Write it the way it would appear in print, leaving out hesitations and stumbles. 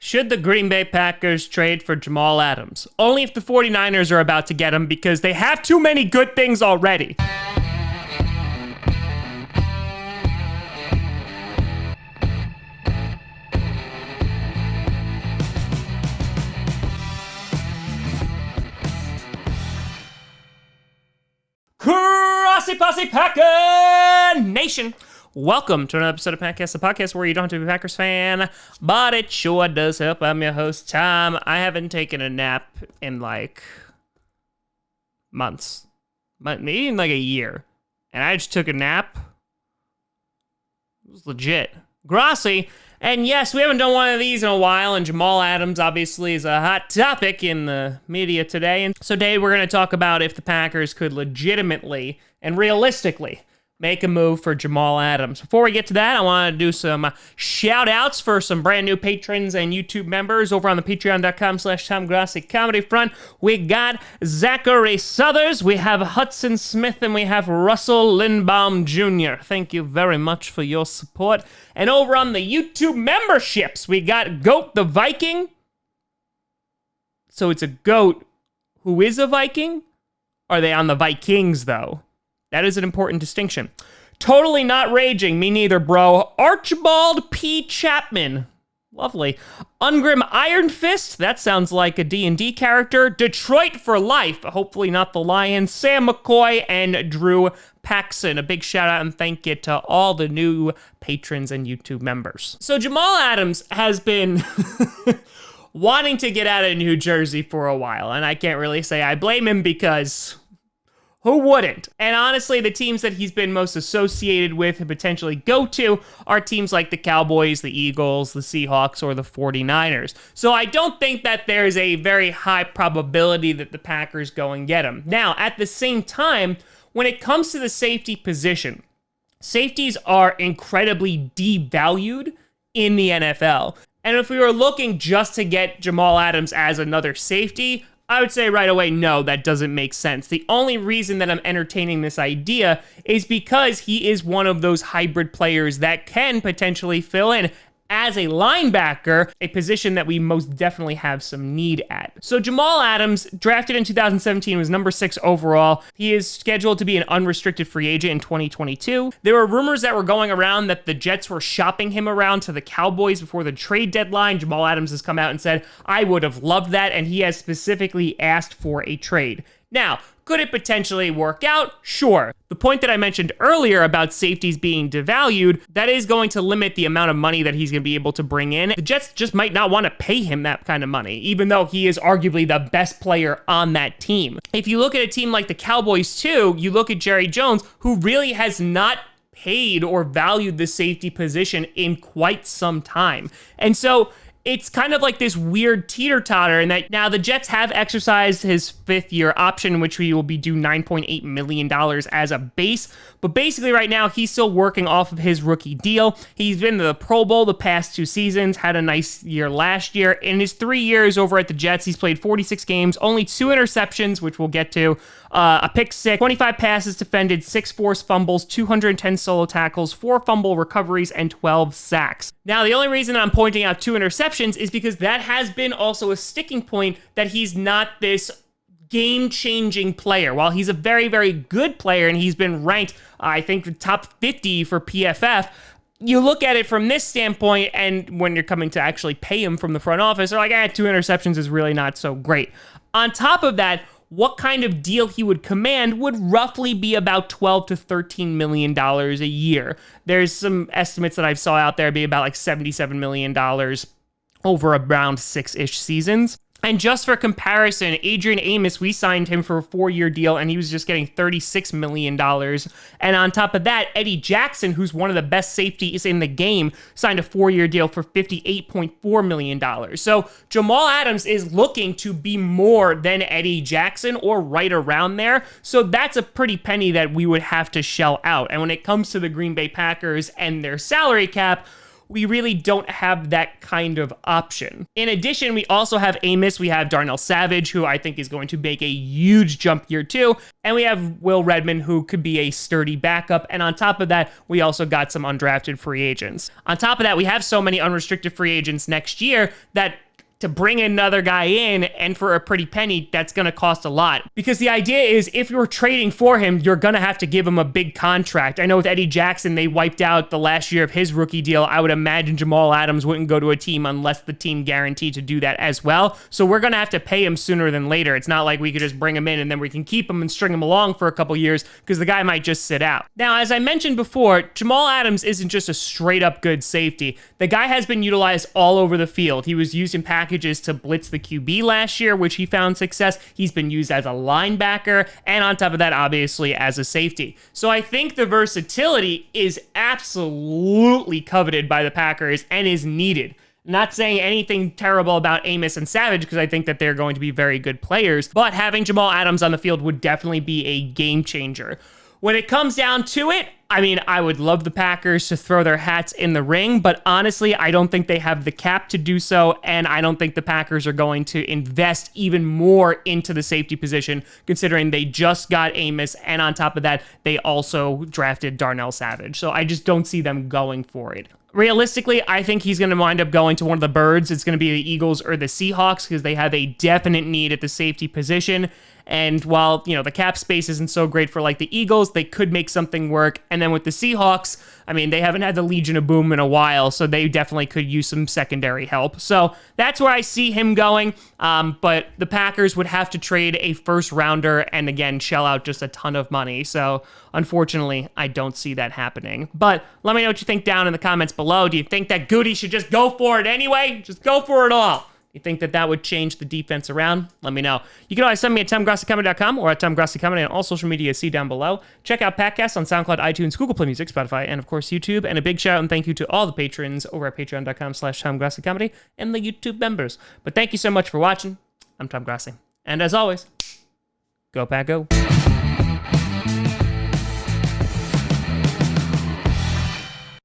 Should the Green Bay Packers trade for Jamal Adams? Only if the 49ers are about to get him because they have too many good things already. Grossi Posse Packer Nation. Welcome to another episode of Packcast, the podcast where you don't have to be a Packers fan, but it sure does help. I'm your host, Tom. I haven't taken a nap in months, maybe in a year, and I just took a nap. It was legit. Grossi, and yes, we haven't done one of these in a while, and Jamal Adams obviously is a hot topic in the media today, and so today we're going to talk about if the Packers could legitimately and realistically make a move for Jamal Adams. Before we get to that, I want to do some shout-outs for some brand new patrons and YouTube members over on the patreon.com/Tom Grossi comedy front. We got Zachary Southers, we have Hudson Smith, and we have Russell Lindbaum Jr. Thank you very much for your support. And over on the YouTube memberships, we got Goat the Viking. So it's a goat who is a Viking? Are they on the Vikings, though? That is an important distinction. Totally Not Raging, me neither, bro. Archibald P. Chapman, lovely. Ungrim Iron Fist, that sounds like a D&D character. Detroit for Life, hopefully not the Lions. Sam McCoy and Drew Paxson. A big shout out and thank you to all the new patrons and YouTube members. So Jamal Adams has been wanting to get out of New Jersey for a while, and I can't really say I blame him because who wouldn't? And honestly, the teams that he's been most associated with and potentially go to are teams like the Cowboys, the Eagles, the Seahawks, or the 49ers. So I don't think that there's a very high probability that the Packers go and get him. Now, at the same time, when it comes to the safety position, safeties are incredibly devalued in the NFL. And if we were looking just to get Jamal Adams as another safety, I would say right away, no, that doesn't make sense. The only reason that I'm entertaining this idea is because he is one of those hybrid players that can potentially fill in as a linebacker, a position that we most definitely have some need at. So Jamal Adams, drafted in 2017, was number 6 overall. He is scheduled to be an unrestricted free agent in 2022. There were rumors that were going around that the Jets were shopping him around to the Cowboys before the trade deadline. Jamal Adams has come out and said, I would have loved that, and he has specifically asked for a trade. Now, could it potentially work out? Sure. The point that I mentioned earlier about safeties being devalued, that is going to limit the amount of money that he's going to be able to bring in. The Jets just might not want to pay him that kind of money, even though he is arguably the best player on that team. If you look at a team like the Cowboys too, you look at Jerry Jones, who really has not paid or valued the safety position in quite some time. And so it's kind of like this weird teeter-totter in that now the Jets have exercised his 5th-year option, which we will be due $9.8 million as a base. But basically right now, he's still working off of his rookie deal. He's been to the Pro Bowl the past 2 seasons, had a nice year last year. In his 3 years over at the Jets, he's played 46 games, only 2 interceptions, which we'll get to, a pick 6, 25 passes defended, 6 forced fumbles, 210 solo tackles, 4 fumble recoveries, and 12 sacks. Now, the only reason I'm pointing out 2 interceptions is because that has been also a sticking point that he's not this game-changing player. While he's a very, very good player and he's been ranked, I think, the top 50 for PFF, you look at it from this standpoint, and when you're coming to actually pay him from the front office, they're like, 2 interceptions is really not so great. On top of that, what kind of deal he would command would roughly be about $12 to $13 million a year. There's some estimates that I saw out there be about like $77 million over around 6-ish seasons. And just for comparison, Adrian Amos, we signed him for a 4-year deal, and he was just getting $36 million. And on top of that, Eddie Jackson, who's one of the best safeties in the game, signed a 4-year deal for $58.4 million. So Jamal Adams is looking to be more than Eddie Jackson, or right around there. So that's a pretty penny that we would have to shell out. And when it comes to the Green Bay Packers and their salary cap, we really don't have that kind of option. In addition, we also have Amos, we have Darnell Savage, who I think is going to make a huge jump year 2, and we have Will Redmond, who could be a sturdy backup, and on top of that, we also got some undrafted free agents. On top of that, we have so many unrestricted free agents next year that to bring another guy in, and for a pretty penny, that's going to cost a lot. Because the idea is, if you're trading for him, you're going to have to give him a big contract. I know with Eddie Jackson, they wiped out the last year of his rookie deal. I would imagine Jamal Adams wouldn't go to a team unless the team guaranteed to do that as well. So we're going to have to pay him sooner than later. It's not like we could just bring him in and then we can keep him and string him along for a couple years, because the guy might just sit out. Now, as I mentioned before, Jamal Adams isn't just a straight up good safety. The guy has been utilized all over the field. He was used in packages to blitz the QB last year, which he found success. He's been used as a linebacker, and on top of that, obviously, as a safety. So I think the versatility is absolutely coveted by the Packers and is needed. Not saying anything terrible about Amos and Savage, because I think that they're going to be very good players, but having Jamal Adams on the field would definitely be a game changer. When it comes down to it, I mean, I would love the Packers to throw their hats in the ring, but honestly, I don't think they have the cap to do so, and I don't think the Packers are going to invest even more into the safety position, considering they just got Amos, and on top of that, they also drafted Darnell Savage. So I just don't see them going for it. Realistically, I think he's going to wind up going to one of the birds. It's going to be the Eagles or the Seahawks, because they have a definite need at the safety position. And while, you know, the cap space isn't so great for like the Eagles, they could make something work. And then with the Seahawks, I mean, they haven't had the Legion of Boom in a while, so they definitely could use some secondary help. So that's where I see him going. But the Packers would have to trade a first rounder and again, shell out just a ton of money. So unfortunately, I don't see that happening. But let me know what you think down in the comments below. Do you think that Goody should just go for it anyway? Just go for it all. You think that that would change the defense around? Let me know. You can always send me at TomGrossiComedy.com or at TomGrossiComedy on all social media. See down below. Check out Patcast on SoundCloud, iTunes, Google Play Music, Spotify, and of course YouTube. And a big shout out and thank you to all the patrons over at patreon.com/TomGrossiComedy and the YouTube members. But thank you so much for watching. I'm Tom Grossi. And as always, go Pack Go.